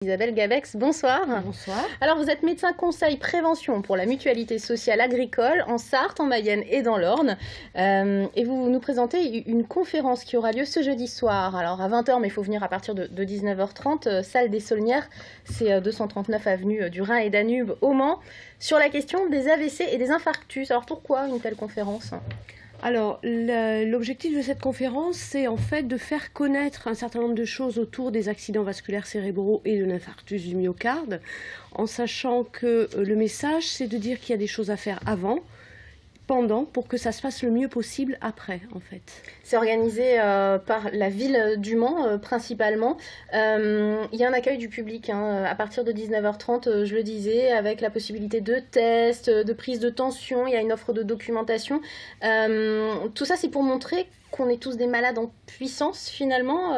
Isabelle Gabex, bonsoir. Bonsoir. Alors vous êtes médecin conseil prévention pour la mutualité sociale agricole en Sarthe, en Mayenne et dans l'Orne. Et vous nous présentez une conférence qui aura lieu ce jeudi soir. Alors à 20h, mais il faut venir à partir de 19h30, salle des Saulnières, c'est 239 avenue du Rhin et Danube au Mans, sur la question des AVC et des infarctus. Alors pourquoi une telle conférence ? Alors, l'objectif de cette conférence, c'est en fait de faire connaître un certain nombre de choses autour des accidents vasculaires cérébraux et de l'infarctus du myocarde, en sachant que le message, c'est de dire qu'il y a des choses à faire avant, pendant, pour que ça se passe le mieux possible après, en fait. C'est organisé par la ville du Mans, principalement. Il y a un accueil du public à partir de 19h30, je le disais, avec la possibilité de tests, de prise de tension. Il y a une offre de documentation. Tout ça, c'est pour montrer qu'on est tous des malades en puissance, finalement,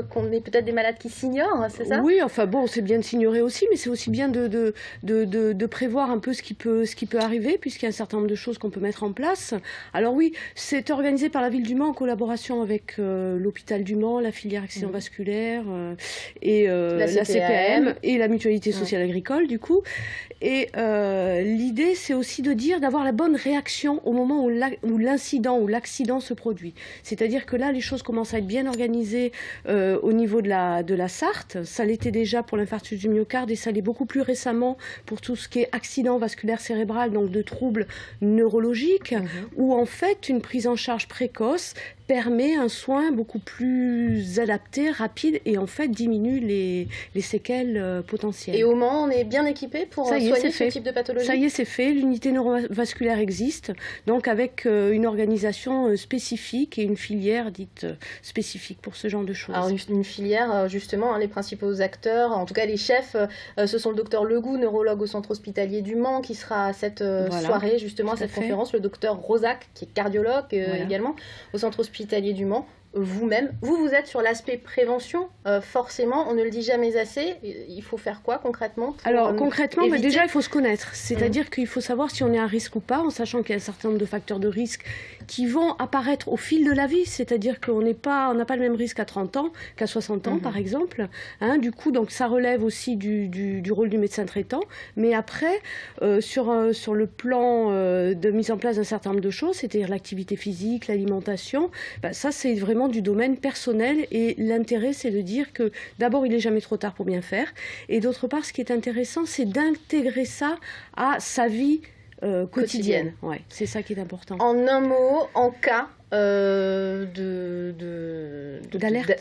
qu'on est peut-être des malades qui s'ignorent, c'est ça ? Oui, enfin bon, c'est bien de s'ignorer aussi, mais c'est aussi bien de prévoir un peu ce qui peut arriver, puisqu'il y a un certain nombre de choses qu'on peut mettre en place. Alors oui, c'est organisé par la ville du Mans en collaboration avec l'hôpital du Mans, la filière accident vasculaire et la CPAM et la mutualité sociale agricole, du coup. Et l'idée, c'est aussi de dire d'avoir la bonne réaction au moment où l'incident ou l'accident se produit. C'est-à-dire que là, les choses commencent à être bien organisées au niveau de la Sarthe. Ça l'était déjà pour l'infarctus du myocarde et ça l'est beaucoup plus récemment pour tout ce qui est accident vasculaire cérébral, donc de troubles neurologiques, où en fait, une prise en charge précoce permet un soin beaucoup plus adapté, rapide et en fait diminue les séquelles potentielles. Et au Mans, on est bien équipé pour soigner ce type de pathologie ? Ça y est, c'est fait. L'unité neurovasculaire existe, donc avec une organisation spécifique et une filière dite spécifique pour ce genre de choses. Alors une filière, justement, les principaux acteurs, en tout cas les chefs, ce sont le docteur Legout, neurologue au centre hospitalier du Mans, qui sera à cette soirée, justement, à cette conférence, le docteur Rosac, qui est cardiologue également, au centre hospitalier du Mans. Vous-même, vous êtes sur l'aspect prévention, forcément, on ne le dit jamais assez, il faut faire quoi concrètement pour Alors concrètement, déjà il faut se connaître, c'est-à-dire qu'il faut savoir si on est à risque ou pas, en sachant qu'il y a un certain nombre de facteurs de risque qui vont apparaître au fil de la vie, c'est-à-dire qu'on n'a pas le même risque à 30 ans qu'à 60 ans par exemple, du coup donc ça relève aussi du rôle du médecin traitant, mais après sur le plan de mise en place d'un certain nombre de choses, c'est-à-dire l'activité physique, l'alimentation, ça c'est vraiment du domaine personnel et l'intérêt c'est de dire que d'abord il n'est jamais trop tard pour bien faire et d'autre part ce qui est intéressant c'est d'intégrer ça à sa vie quotidienne. Ouais, c'est ça qui est important. En un mot, en cas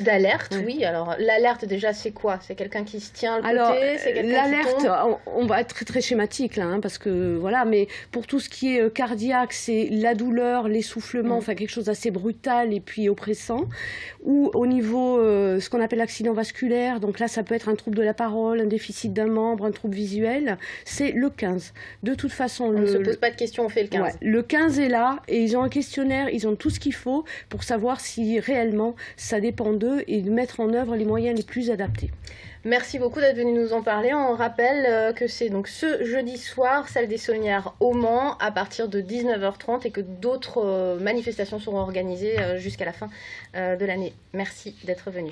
d'alerte, oui. Alors l'alerte déjà c'est quoi ? C'est quelqu'un qui se tient à côté, c'est quelqu'un l'alerte, qui tombe ? on va être très très schématique là, parce que voilà, mais pour tout ce qui est cardiaque, c'est la douleur, l'essoufflement, enfin quelque chose d'assez brutal et puis oppressant. Ou au niveau ce qu'on appelle l'accident vasculaire, donc là ça peut être un trouble de la parole, un déficit d'un membre, un trouble visuel, c'est le 15. De toute façon, on ne se pose pas de questions, on fait le 15. Ouais, le 15 est là et ils ont un questionnaire, ils ont tout ce qu'il faut pour savoir si réellement ça dépend d'eux et de mettre en œuvre les moyens les plus adaptés. Merci beaucoup d'être venu nous en parler. On rappelle que c'est donc ce jeudi soir, salle des Saulnières au Mans, à partir de 19h30 et que d'autres manifestations seront organisées jusqu'à la fin de l'année. Merci d'être venu.